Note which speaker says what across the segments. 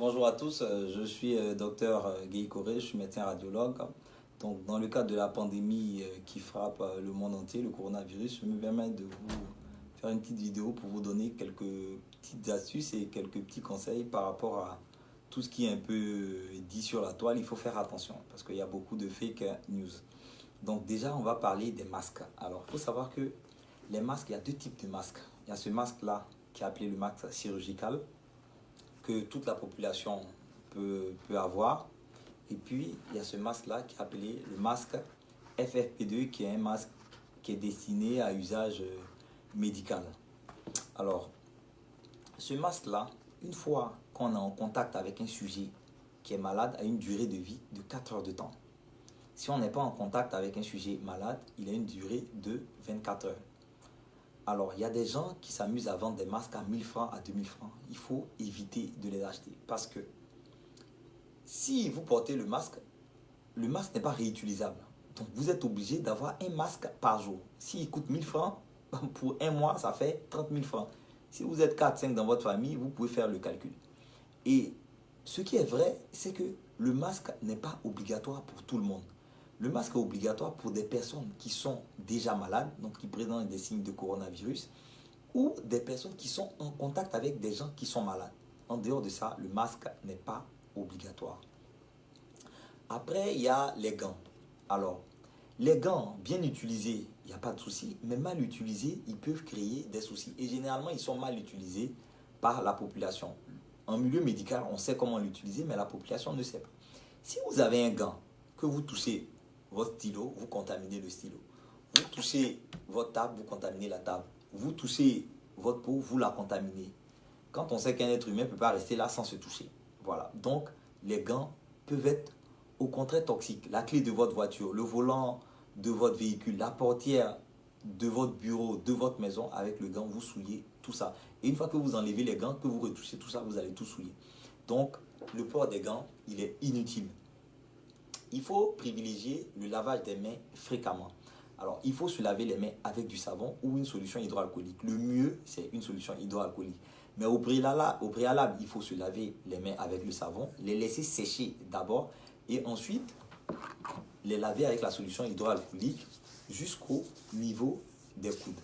Speaker 1: Bonjour à tous, je suis docteur Guy Coré, je suis médecin radiologue. Donc, dans le cadre de la pandémie qui frappe le monde entier, le coronavirus, je me permets de vous faire une petite vidéo pour vous donner quelques petites astuces et quelques petits conseils par rapport à tout ce qui est un peu dit sur la toile. Il faut faire attention parce qu'il y a beaucoup de fake news. Donc, déjà, on va parler des masques. Alors, il faut savoir que les masques, il y a deux types de masques. Il y a ce masque-là qui est appelé le masque chirurgical que toute la population peut avoir. Et puis, il y a ce masque-là qui est appelé le masque FFP2, qui est un masque qui est destiné à usage médical. Alors, ce masque-là, une fois qu'on est en contact avec un sujet qui est malade, a une durée de vie de 4 heures de temps. Si on n'est pas en contact avec un sujet malade, il a une durée de 24 heures. Alors, il y a des gens qui s'amusent à vendre des masques à 1000 francs, à 2000 francs. Il faut éviter de les acheter parce que si vous portez le masque n'est pas réutilisable. Donc, vous êtes obligé d'avoir un masque par jour. S'il coûte 1000 francs, pour un mois, ça fait 30 000 francs. Si vous êtes 4-5 dans votre famille, vous pouvez faire le calcul. Et ce qui est vrai, c'est que le masque n'est pas obligatoire pour tout le monde. Le masque est obligatoire pour des personnes qui sont déjà malades, donc qui présentent des signes de coronavirus, ou des personnes qui sont en contact avec des gens qui sont malades. En dehors de ça, le masque n'est pas obligatoire. Après, il y a les gants. Alors, les gants, bien utilisés, il n'y a pas de souci, mais mal utilisés, ils peuvent créer des soucis. Et généralement, ils sont mal utilisés par la population. En milieu médical, on sait comment l'utiliser, mais la population ne sait pas. Si vous avez un gant, que vous touchez votre stylo, vous contaminez le stylo. Vous touchez votre table, vous contaminez la table. Vous touchez votre peau, vous la contaminez. Quand on sait qu'un être humain ne peut pas rester là sans se toucher. Voilà. Donc, les gants peuvent être au contraire toxiques. La clé de votre voiture, le volant de votre véhicule, la portière de votre bureau, de votre maison, avec le gant, vous souillez tout ça. Et une fois que vous enlevez les gants, que vous retouchez tout ça, vous allez tout souiller. Donc, le port des gants, il est inutile. Il faut privilégier le lavage des mains fréquemment. Alors, il faut se laver les mains avec du savon ou une solution hydroalcoolique. Le mieux, c'est une solution hydroalcoolique. Mais au préalable, il faut se laver les mains avec le savon, les laisser sécher d'abord et ensuite les laver avec la solution hydroalcoolique jusqu'au niveau des coudes.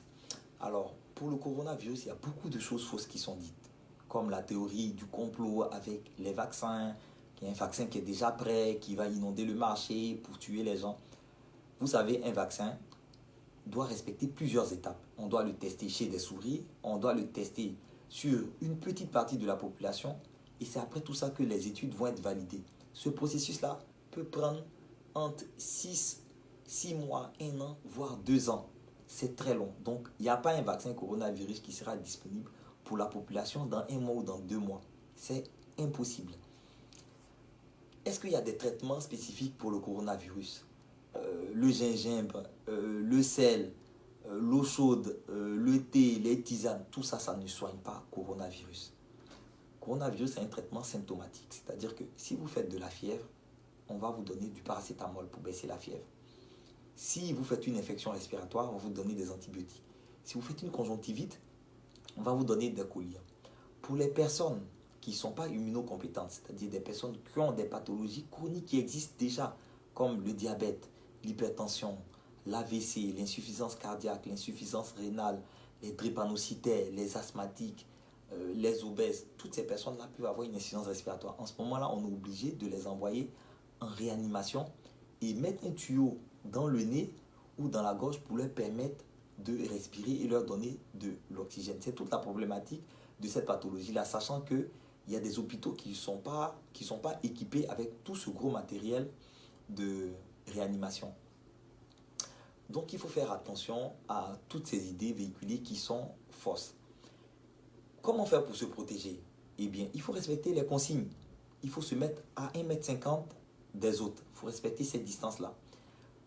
Speaker 1: Alors, pour le coronavirus, il y a beaucoup de choses fausses qui sont dites, comme la théorie du complot avec les vaccins, qu'il y a un vaccin qui est déjà prêt, qui va inonder le marché pour tuer les gens. Vous savez, un vaccin doit respecter plusieurs étapes. On doit le tester chez des souris, on doit le tester sur une petite partie de la population, et c'est après tout ça que les études vont être validées. Ce processus-là peut prendre entre 6 mois, 1 an, voire 2 ans. C'est très long. Donc, il n'y a pas un vaccin coronavirus qui sera disponible pour la population dans 1 mois ou dans 2 mois. C'est impossible. Est-ce qu'il y a des traitements spécifiques pour le coronavirus? Le gingembre, le sel, l'eau chaude, le thé, les tisanes, tout ça, ça ne soigne pas coronavirus. Coronavirus, c'est un traitement symptomatique. C'est-à-dire que si vous faites de la fièvre, on va vous donner du paracétamol pour baisser la fièvre. Si vous faites une infection respiratoire, on va vous donner des antibiotiques. Si vous faites une conjonctivite, on va vous donner des collyres. Pour les personnes qui ne sont pas immunocompétentes, c'est-à-dire des personnes qui ont des pathologies chroniques qui existent déjà, comme le diabète, l'hypertension, l'AVC, l'insuffisance cardiaque, l'insuffisance rénale, les drépanocytaires, les asthmatiques, les obèses, toutes ces personnes-là peuvent avoir une insuffisance respiratoire. En ce moment-là, on est obligé de les envoyer en réanimation et mettre un tuyau dans le nez ou dans la gorge pour leur permettre de respirer et leur donner de l'oxygène. C'est toute la problématique de cette pathologie-là, sachant qu'il y a des hôpitaux qui ne sont pas équipés avec tout ce gros matériel de réanimation. Donc il faut faire attention à toutes ces idées véhiculées qui sont fausses. Comment faire pour se protéger? Eh bien, il faut respecter les consignes. Il faut se mettre à 1,50 m des autres. Il faut respecter cette distance-là.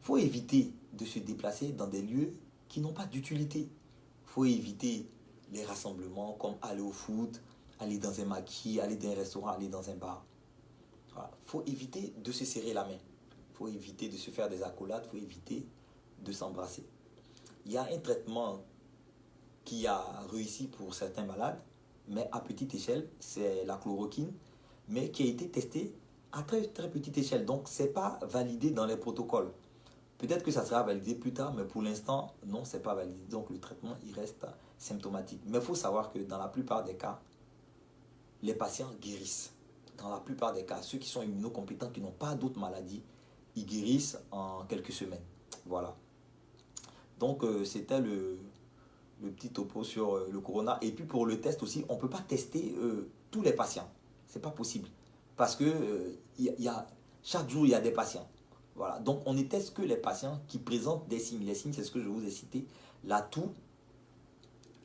Speaker 1: Il faut éviter de se déplacer dans des lieux qui n'ont pas d'utilité. Il faut éviter les rassemblements comme aller au foot, aller dans un maquis, aller dans un restaurant, aller dans un bar. Voilà. Il faut éviter de se serrer la main. Il faut éviter de se faire des accolades. Il faut éviter de s'embrasser. Il y a un traitement qui a réussi pour certains malades, mais à petite échelle, c'est la chloroquine. mais qui a été testé à très, très petite échelle. Donc, ce n'est pas validé dans les protocoles. Peut-être que ça sera validé plus tard, mais pour l'instant, non, ce n'est pas validé. Donc, le traitement, il reste symptomatique. Mais il faut savoir que dans la plupart des cas, les patients guérissent. Dans la plupart des cas, ceux qui sont immunocompétents, qui n'ont pas d'autres maladies, ils guérissent en quelques semaines. Voilà. Donc, c'était le petit topo sur le corona. Et puis, pour le test aussi, on ne peut pas tester tous les patients. Ce n'est pas possible. Parce que chaque jour, il y a des patients. Voilà. Donc, on ne teste que les patients qui présentent des signes. Les signes, c'est ce que je vous ai cité. La toux,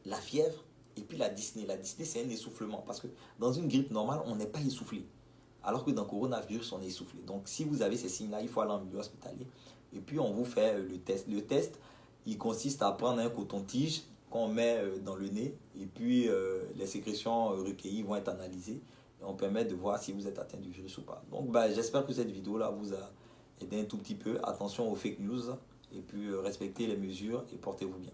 Speaker 1: la fièvre et puis la dyspnée. La dyspnée, c'est un essoufflement. Parce que dans une grippe normale, on n'est pas essoufflé. Alors que dans le coronavirus, on est essoufflé. Donc, si vous avez ces signes-là, il faut aller en milieu hospitalier. Et puis, on vous fait le test. Le test, il consiste à prendre un coton-tige qu'on met dans le nez. Et puis, les sécrétions recueillies vont être analysées. Et on permet de voir si vous êtes atteint du virus ou pas. Donc, j'espère que cette vidéo-là vous a aidé un tout petit peu. Attention aux fake news. Et puis, respectez les mesures et portez-vous bien.